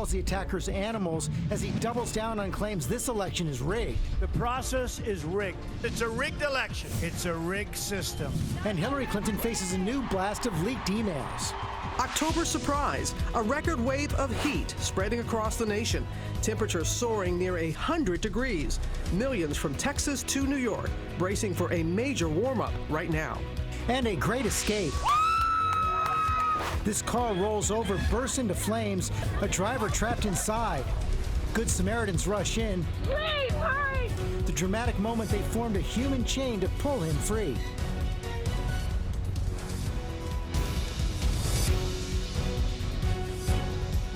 calls the attackers animals as he doubles down on claims this election is rigged. The process is rigged. It's a rigged election. It's a rigged system. And Hillary Clinton faces a new blast of leaked emails. October surprise, a record wave of heat spreading across the nation. Temperatures soaring near 100 degrees. Millions from Texas to New York bracing for a major warm-up right now. And a great escape. This car rolls over, bursts into flames, a driver trapped inside. Good Samaritans rush in. Please, hurry! The dramatic moment they formed a human chain to pull him free.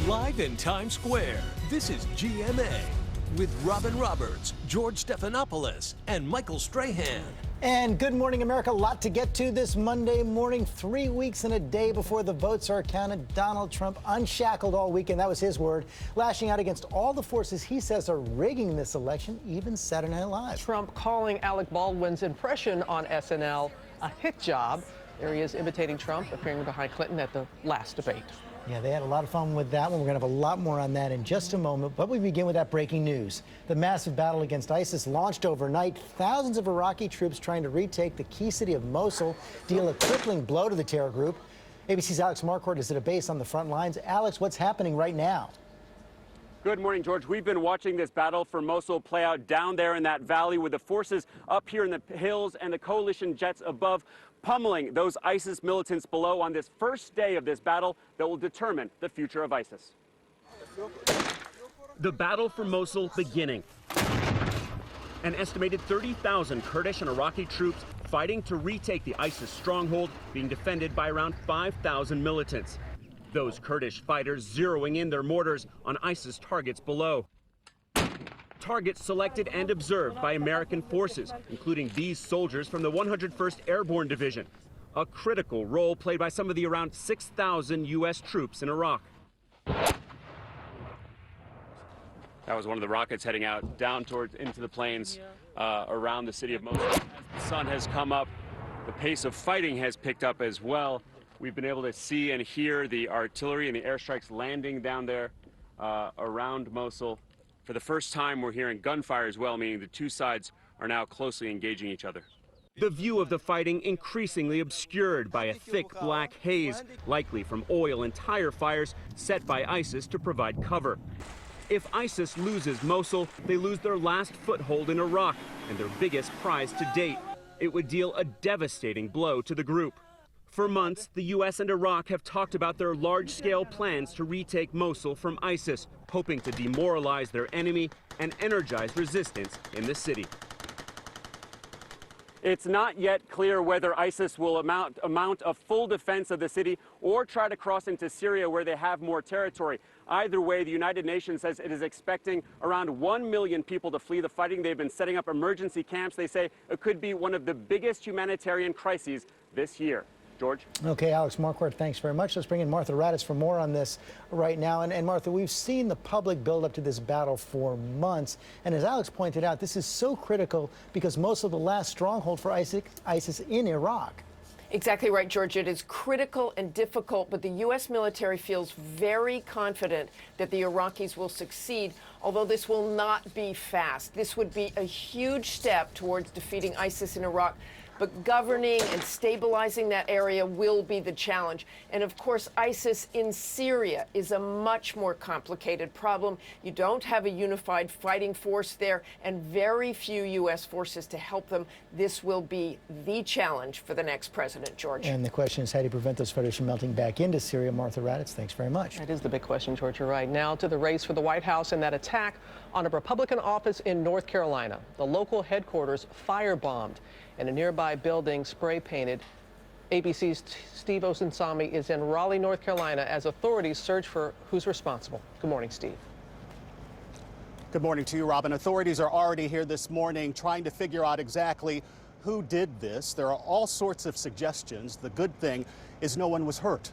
Live in Times Square, this is GMA with Robin Roberts, George Stephanopoulos, and Michael Strahan. And good morning, America. A lot to get to this Monday morning. 3 weeks and a day before the votes are counted. Donald Trump unshackled all weekend. That was his word. Lashing out against all the forces he says are rigging this election, even Saturday Night Live. Trump calling Alec Baldwin's impression on SNL a hit job. There he is imitating Trump, appearing behind Clinton at the last debate. Yeah, they had a lot of fun with that one. We're going to have a lot more on that in just a moment. But we begin with that breaking news. The massive battle against ISIS launched overnight. Thousands of Iraqi troops trying to retake the key city of Mosul, deal a crippling blow to the terror group. ABC's Alex Marquardt is at a base on the front lines. Alex, what's happening right now? Good morning, George. We've been watching this battle for Mosul play out down there in that valley with the forces up here in the hills and the coalition jets above, pummeling those ISIS militants below on this first day of this battle that will determine the future of ISIS. The battle for Mosul beginning. An estimated 30,000 Kurdish and Iraqi troops fighting to retake the ISIS stronghold, being defended by around 5,000 militants. Those Kurdish fighters zeroing in their mortars on ISIS targets below. Targets selected and observed by American forces, including these soldiers from the 101st Airborne Division. A critical role played by some of the around 6,000 U.S. troops in Iraq. That was one of the rockets heading out down towards into the plains around the city of Mosul. As the sun has come up, the pace of fighting has picked up as well. We've been able to see and hear the artillery and the airstrikes landing down there around Mosul. For the first time, we're hearing gunfire as well, meaning the two sides are now closely engaging each other. The view of the fighting increasingly obscured by a thick black haze, likely from oil and tire fires set by ISIS to provide cover. If ISIS loses Mosul, they lose their last foothold in Iraq and their biggest prize to date. It would deal a devastating blow to the group. For months, the U.S. and Iraq have talked about their large-scale plans to retake Mosul from ISIS, hoping to demoralize their enemy and energize resistance in the city. It's not yet clear whether ISIS will mount a full defense of the city or try to cross into Syria where they have more territory. Either way, the United Nations says it is expecting around 1 million people to flee the fighting. They've been setting up emergency camps. They say it could be one of the biggest humanitarian crises this year. George? Okay, Alex Marquardt, thanks very much. Let's bring in Martha Raddatz for more on this right now. And Martha, we've seen the public build up to this battle for months. And as Alex pointed out, this is so critical because most of the last stronghold for ISIS in Iraq. Exactly right, George. It is critical and difficult, but the U.S. military feels very confident that the Iraqis will succeed, although this will not be fast. This would be a huge step towards defeating ISIS in Iraq. But governing and stabilizing that area will be the challenge. And of course, ISIS in Syria is a much more complicated problem. You don't have a unified fighting force there and very few U.S. forces to help them. This will be the challenge for the next president, George. And the question is, how do you prevent those fighters from melting back into Syria? Martha Raddatz, thanks very much. That is the big question, George. You're right. Now to the race for the White House and that attack on a Republican office in North Carolina. The local headquarters firebombed and a nearby building spray painted. ABC's Steve Osunsami is in Raleigh, North Carolina, as authorities search for who's responsible. Good morning, Steve. Good morning to you, Robin. Authorities are already here this morning trying to figure out exactly who did this. There are all sorts of suggestions. The good thing is no one was hurt.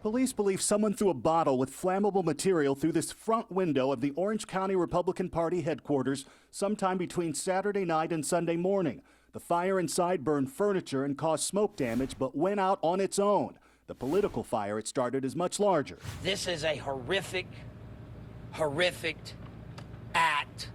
Police believe someone threw a bottle with flammable material through this front window of the Orange County Republican Party headquarters sometime between Saturday night and Sunday morning. The fire inside burned furniture and caused smoke damage, but went out on its own. The political fire it started is much larger. This is a horrific act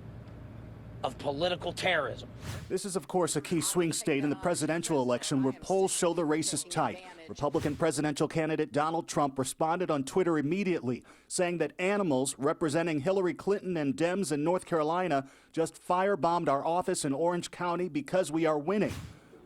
of political terrorism. This is, of course, a key swing state in the presidential election where polls show the race is tight. Republican presidential candidate Donald Trump responded on Twitter immediately, saying that animals representing Hillary Clinton and Dems in North Carolina just firebombed our office in Orange County because we are winning.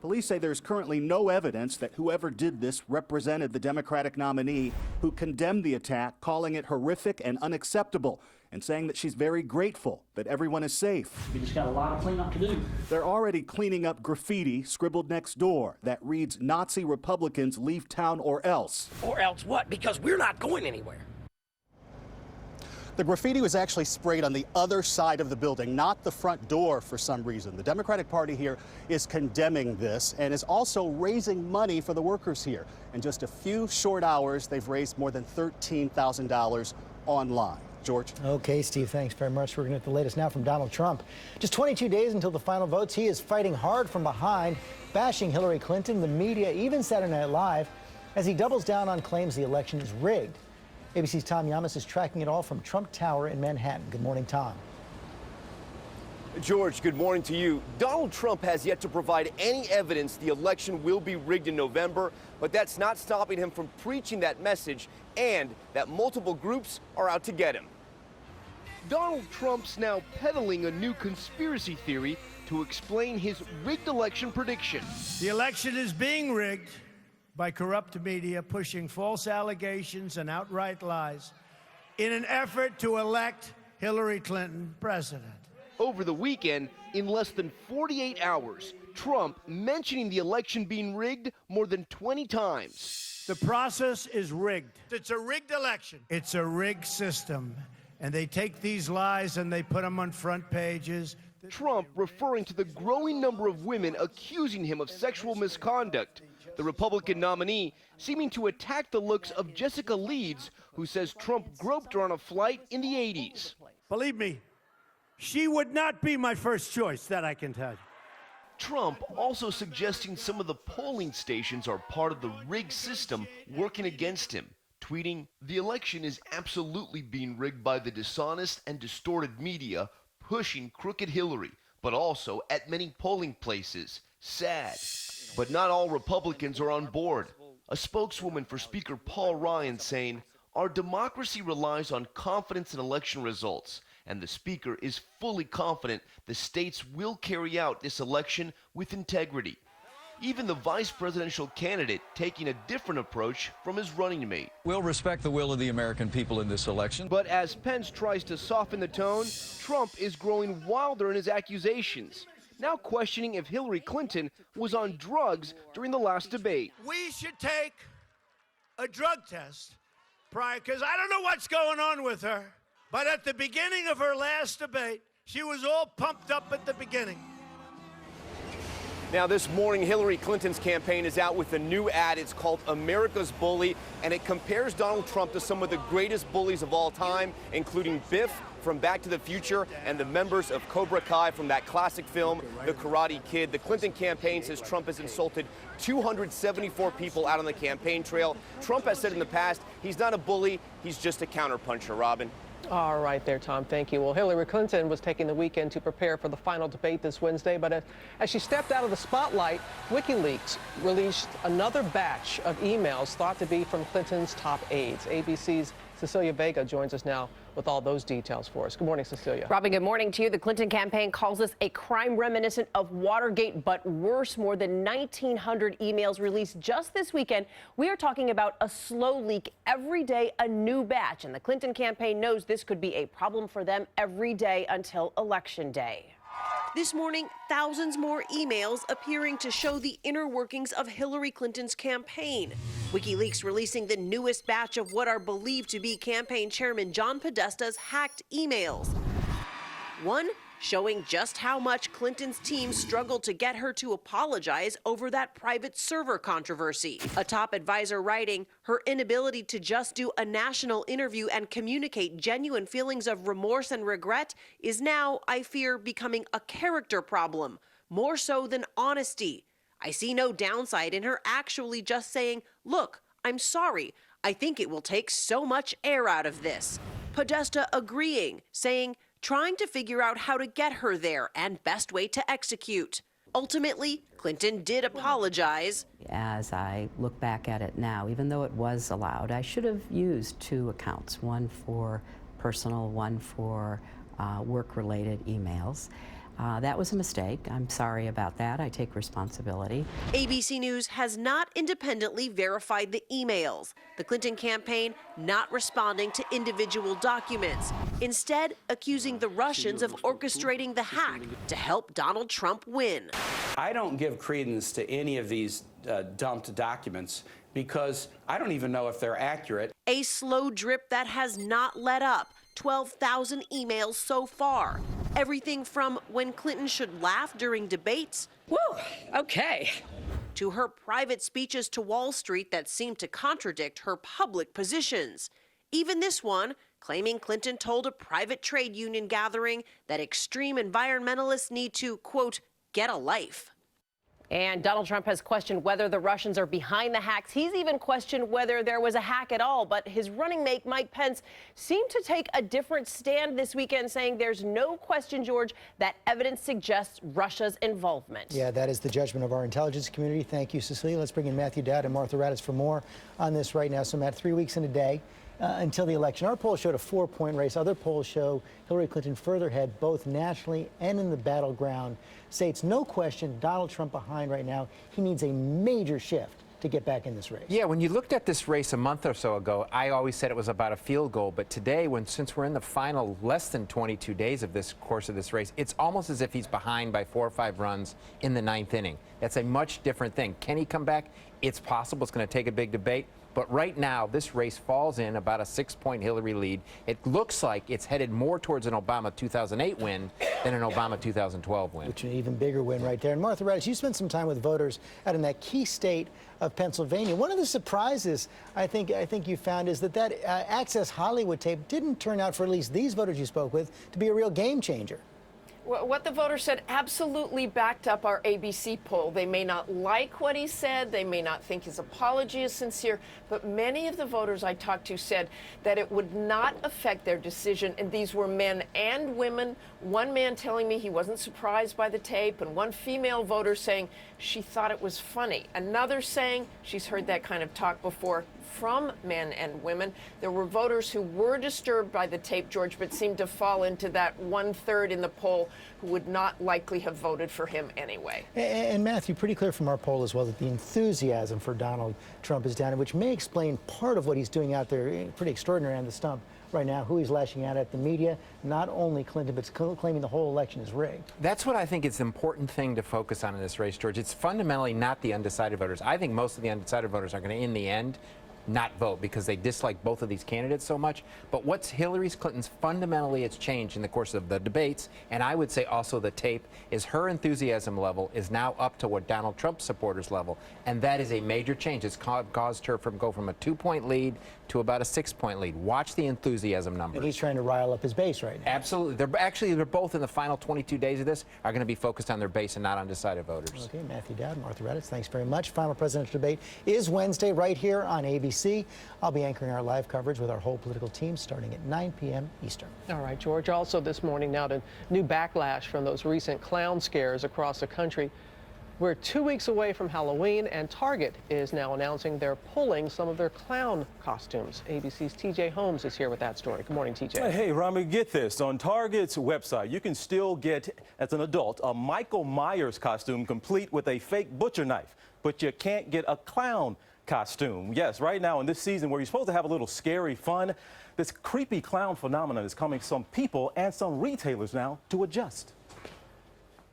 Police say there's currently no evidence that whoever did this represented the Democratic nominee, who condemned the attack, calling it horrific and unacceptable, and saying that she's very grateful that everyone is safe. We just got a lot of cleanup to do. They're already cleaning up graffiti scribbled next door that reads, "Nazi Republicans leave town or else." Or else what? Because we're not going anywhere. The graffiti was actually sprayed on the other side of the building, not the front door for some reason. The Democratic Party here is condemning this and is also raising money for the workers here. In just a few short hours, they've raised more than $13,000 online. George. Okay, Steve, thanks very much. We're going to get the latest now from Donald Trump. Just 22 days until the final votes. He is fighting hard from behind, bashing Hillary Clinton, the media, even Saturday Night Live, as he doubles down on claims the election is rigged. ABC's Tom Yamas is tracking it all from Trump Tower in Manhattan. Good morning, Tom. George, good morning to you. Donald Trump has yet to provide any evidence the election will be rigged in November, but that's not stopping him from preaching that message and that multiple groups are out to get him. Donald Trump's now peddling a new conspiracy theory to explain his rigged election prediction. The election is being rigged by corrupt media pushing false allegations and outright lies in an effort to elect Hillary Clinton president. Over the weekend, in less than 48 hours, Trump mentioning the election being rigged more than 20 times. The process is rigged. It's a rigged election. It's a rigged system. And they take these lies and they put them on front pages. Trump referring to the growing number of women accusing him of sexual misconduct. The Republican nominee seeming to attack the looks of Jessica Leeds, who says Trump groped her on a flight in the 80s. Believe me, she would not be my first choice, that I can tell you. Trump also suggesting some of the polling stations are part of the rigged system working against him, tweeting, "The election is absolutely being rigged by the dishonest and distorted media pushing crooked Hillary, but also at many polling places. Sad." But not all Republicans are on board. A spokeswoman for Speaker Paul Ryan saying, "Our democracy relies on confidence in election results, and the Speaker is fully confident the states will carry out this election with integrity." Even the vice presidential candidate taking a different approach from his running mate. We'll respect the will of the American people in this election. But as Pence tries to soften the tone, Trump is growing wilder in his accusations, now questioning if Hillary Clinton was on drugs during the last debate. We should take a drug test prior, because I don't know what's going on with her. But at the beginning of her last debate, she was all pumped up at the beginning. Now, this morning, Hillary Clinton's campaign is out with a new ad. It's called America's Bully, and it compares Donald Trump to some of the greatest bullies of all time, including Biff from Back to the Future and the members of Cobra Kai from that classic film, The Karate Kid. The Clinton campaign says Trump has insulted 274 people out on the campaign trail. Trump has said in the past he's not a bully, he's just a counterpuncher, Robin. All right there, Tom. Thank you. Well, Hillary Clinton was taking the weekend to prepare for the final debate this Wednesday, but as she stepped out of the spotlight, WikiLeaks released another batch of emails thought to be from Clinton's top aides. ABC's Cecilia Vega joins us now with all those details for us. Good morning, Cecilia. Robin, good morning to you. The Clinton campaign calls this a crime reminiscent of Watergate, but worse. More than 1,900 emails released just this weekend. We are talking about a slow leak every day, a new batch. And the Clinton campaign knows this could be a problem for them every day until Election Day. This morning, thousands more emails appearing to show the inner workings of Hillary Clinton's campaign. WikiLeaks releasing the newest batch of what are believed to be campaign chairman John Podesta's hacked emails. One showing just how much Clinton's team struggled to get her to apologize over that private server controversy. A top advisor writing, her inability to just do a national interview and communicate genuine feelings of remorse and regret is now, I fear, becoming a character problem, more so than honesty. I see no downside in her actually just saying, look, "I'm sorry, I think it will take so much air out of this." Podesta agreeing, saying, "Trying to figure out how to get her there and best way to execute." Ultimately, Clinton did apologize. As I look back at it now, even though it was allowed, I should have used 2 accounts, one for personal, one for work-related emails. That was a mistake. I'm sorry about that. I take responsibility. ABC News has not independently verified the emails. The Clinton campaign not responding to individual documents, instead accusing the Russians of orchestrating the hack to help Donald Trump win. I don't give credence to any of these dumped documents because I don't even know if they're accurate. A slow drip that has not let up. 12,000 emails so far. Everything from when Clinton should laugh during debates, Woo, okay, to her private speeches to Wall Street that seem to contradict her public positions. Even this one, claiming Clinton told a private trade union gathering that extreme environmentalists need to, quote, get a life. And Donald Trump has questioned whether the Russians are behind the hacks. He's even questioned whether there was a hack at all. But his running mate, Mike Pence, seemed to take a different stand this weekend, saying there's no question, George, that evidence suggests Russia's involvement. Yeah, that is the judgment of our intelligence community. Thank you, Cecilia. Let's bring in Matthew Dowd and Martha Raddatz for more on this right now. So, Matt, 3 weeks in a day until the election. Our poll showed a 4-point race. Other polls show Hillary Clinton further ahead, both nationally and in the battleground states. No question, Donald Trump behind right now. He needs a major shift to get back in this race. Yeah, when you looked at this race a month or so ago, I always said it was about a field goal. But today, since we're in the final less than 22 days of this course of this race, it's almost as if he's behind by 4 or 5 runs in the 9th inning. That's a much different thing. Can he come back? It's possible. It's going to take a big debate. But right now, this race falls in about a 6-point Hillary lead. It looks like it's headed more towards an Obama 2008 win than an Obama 2012 win. Which is an even bigger win right there. And Martha Raddatz, you spent some time with voters out in that key state of Pennsylvania. One of the surprises I think you found is that Access Hollywood tape didn't turn out, for at least these voters you spoke with, to be a real game changer. What the voters said absolutely backed up our ABC poll. They may not like what he said, they may not think his apology is sincere, but many of the voters I talked to said that it would not affect their decision, and these were men and women. One man telling me he wasn't surprised by the tape, and one female voter saying she thought it was funny. Another saying she's heard that kind of talk before from men and women. There were voters who were disturbed by the tape, George, but seemed to fall into that 1/3 in the poll who would not likely have voted for him anyway. And Matthew, pretty clear from our poll as well that the enthusiasm for Donald Trump is down, which may explain part of what he's doing out there, pretty extraordinary on the stump right now, who he's lashing out at the media, not only Clinton, but claiming the whole election is rigged. That's what I think is the important thing to focus on in this race, George. It's fundamentally not the undecided voters. I think most of the undecided voters are going to, in the end, not vote because they dislike both of these candidates so much. But what's Clinton's fundamentally it's changed in the course of the debates, and I would say also the tape, is her enthusiasm level is now up to what Donald Trump supporters level, and that is a major change. It's caused her go from a 2-point lead to about a 6-point lead. Watch the enthusiasm numbers. And he's trying to rile up his base right now. Absolutely. They're both in the final 22 days of this are going to be focused on their base and not undecided voters. Okay, Matthew Dowd, Martha Raddatz, thanks very much. Final presidential debate is Wednesday right here on ABC. I'll be anchoring our live coverage with our whole political team starting at 9 p.m. Eastern. All right, George. Also this morning now to new backlash from those recent clown scares across the country. We're 2 weeks away from Halloween, and Target is now announcing they're pulling some of their clown costumes. ABC's TJ Holmes is here with that story. Good morning, TJ. Hey, Rami, get this. On Target's website, you can still get, as an adult, a Michael Myers costume complete with a fake butcher knife, but you can't get a clown costume. Yes, right now in this season where you're supposed to have a little scary fun, this creepy clown phenomenon is causing some people and some retailers now to adjust.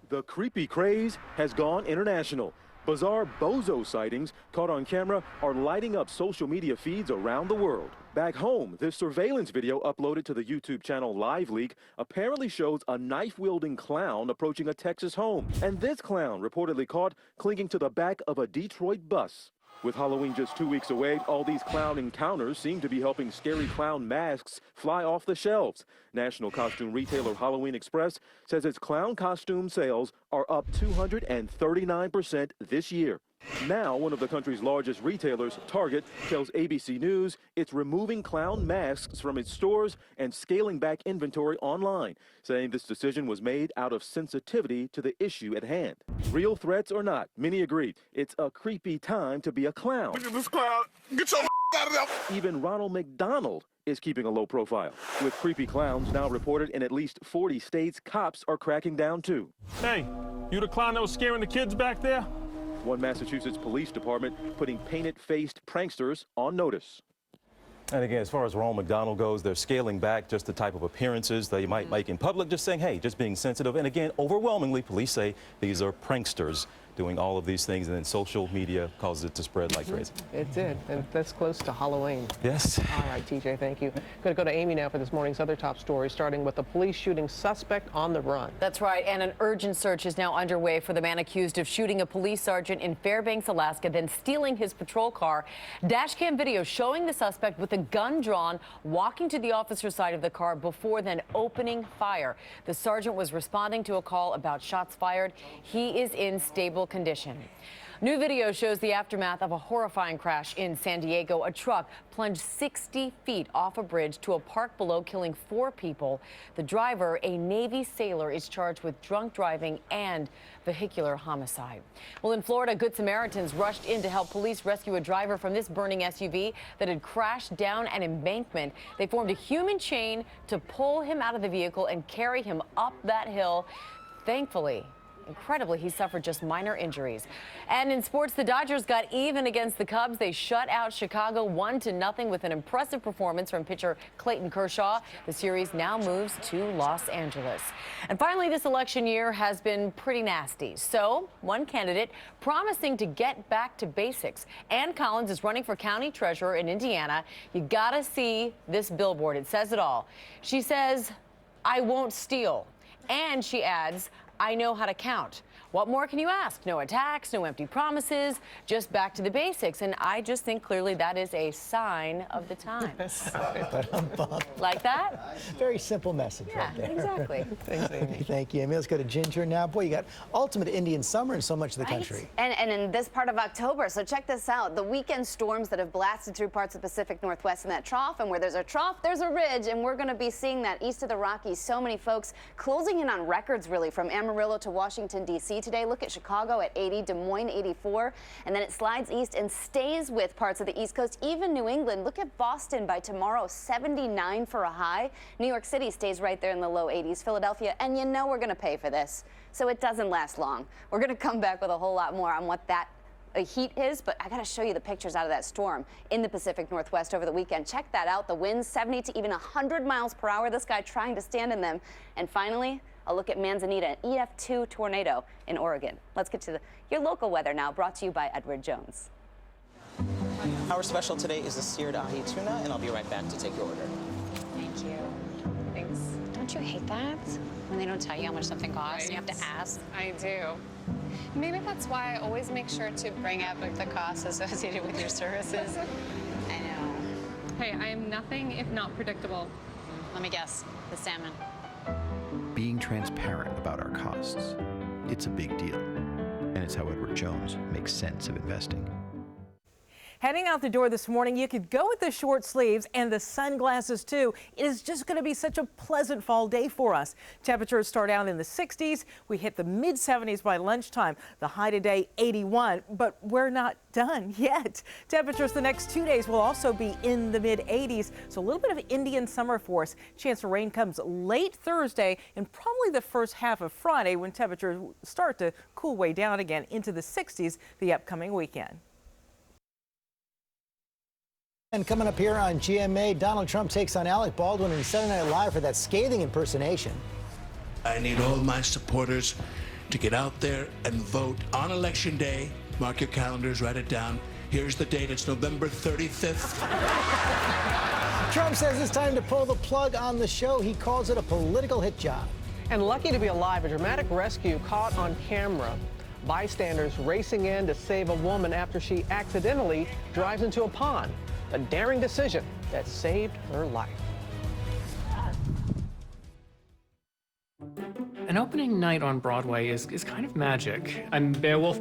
The creepy craze has gone international. Bizarre bozo sightings caught on camera are lighting up social media feeds around the world. Back home, this surveillance video uploaded to the YouTube channel Live Leak apparently shows a knife-wielding clown approaching a Texas home. And this clown reportedly caught clinging to the back of a Detroit bus. With Halloween just 2 weeks away, all these clown encounters seem to be helping scary clown masks fly off the shelves. National costume retailer Halloween Express says its clown costume sales are up 239% this year. Now, one of the country's largest retailers, Target, tells ABC News it's removing clown masks from its stores and scaling back inventory online, saying this decision was made out of sensitivity to the issue at hand. Real threats or not, many agree it's a creepy time to be a clown. Look at this clown. Get your out of there. Even Ronald McDonald is keeping a low profile. With creepy clowns now reported in at least 40 states, cops are cracking down too. Hey, you the clown that was scaring the kids back there? One Massachusetts police department putting painted-faced pranksters on notice. And again, as far as Ronald McDonald goes, they're scaling back just the type of appearances they might make in public, just saying, hey, just being sensitive. And again, overwhelmingly, police say these are pranksters doing all of these things, and then social media causes it to spread like crazy. It did, and that's close to Halloween. Yes. All right, TJ, thank you. Going to go to Amy now for this morning's other top story, starting with the police shooting suspect on the run. That's right, and an urgent search is now underway for the man accused of shooting a police sergeant in Fairbanks, Alaska, then stealing his patrol car. Dashcam video showing the suspect with a gun drawn, walking to the officer's side of the car before then opening fire. The sergeant was responding to a call about shots fired. He is in stable condition. New video shows the aftermath of a horrifying crash in San Diego. A truck plunged 60 feet off a bridge to a park below, killing 4 people. The driver, a Navy sailor, is charged with drunk driving and vehicular homicide. Well, in Florida, Good Samaritans rushed in to help police rescue a driver from this burning SUV that had crashed down an embankment. They formed a human chain to pull him out of the vehicle and carry him up that hill. Thankfully, incredibly, he suffered just minor injuries. And in sports, the Dodgers got even against the Cubs. They shut out Chicago 1-0 with an impressive performance from pitcher Clayton Kershaw. The series now moves to Los Angeles. And finally, this election year has been pretty nasty. So one candidate promising to get back to basics. Ann Collins is running for county treasurer in Indiana. You gotta see this billboard. It says it all. She says, "I won't steal." And she adds, "I know how to count." What more can you ask? No attacks, no empty promises, just back to the basics. And I just think clearly that is a sign of the times. Like that? Very simple message right there. Exactly. Thanks, Amy. Thank you, Amy. Let's go to Ginger now. Boy, you got ultimate Indian summer in so much of the country. And in this part of October, so check this out. The weekend storms that have blasted through parts of the Pacific Northwest in that trough, and where there's a trough, there's a ridge, and we're going to be seeing that east of the Rockies. So many folks closing in on records, really, from Amarillo to Washington, D.C. today. Look at Chicago at 80, Des Moines 84, and then it slides east and stays with parts of the East Coast, even New England. Look at Boston by tomorrow, 79 for a high. New York City stays right there in the low 80s. Philadelphia, and you know we're going to pay for this, so it doesn't last long. We're going to come back with a whole lot more on what that heat is, but I got to show you the pictures out of that storm in the Pacific Northwest over the weekend. Check that out. The winds 70 to even 100 miles per hour. This guy trying to stand in them. And finally, a look at Manzanita, an EF2 tornado in Oregon. Let's get to your local weather now, brought to you by Edward Jones. Our special today is the seared ahi tuna, and I'll be right back to take your order. Thank you. Thanks. Don't you hate that? When they don't tell you how much something costs, and you have to ask? I do. Maybe that's why I always make sure to bring up the costs associated with your services. I know. Hey, I am nothing if not predictable. Let me guess, the salmon. Being transparent about our costs, it's a big deal. And it's how Edward Jones makes sense of investing. Heading out the door this morning, you could go with the short sleeves and the sunglasses too. It is just going to be such a pleasant fall day for us. Temperatures start out in the 60s. We hit the mid 70s by lunchtime. The high today, 81, but we're not done yet. Temperatures the next 2 days will also be in the mid 80s. So a little bit of Indian summer for us. Chance of rain comes late Thursday and probably the first half of Friday, when temperatures start to cool way down again into the 60s the upcoming weekend. And coming up here on GMA, Donald Trump takes on Alec Baldwin in Saturday Night Live for that scathing impersonation. I need all my supporters to get out there and vote on Election Day. Mark your calendars, write it down. Here's the date. It's November 35th. Trump says it's time to pull the plug on the show. He calls it a political hit job. And lucky to be alive, a dramatic rescue caught on camera. Bystanders racing in to save a woman after she accidentally drives into a pond. A daring decision that saved her life. An opening night on Broadway is kind of magic. I'm Beowulf.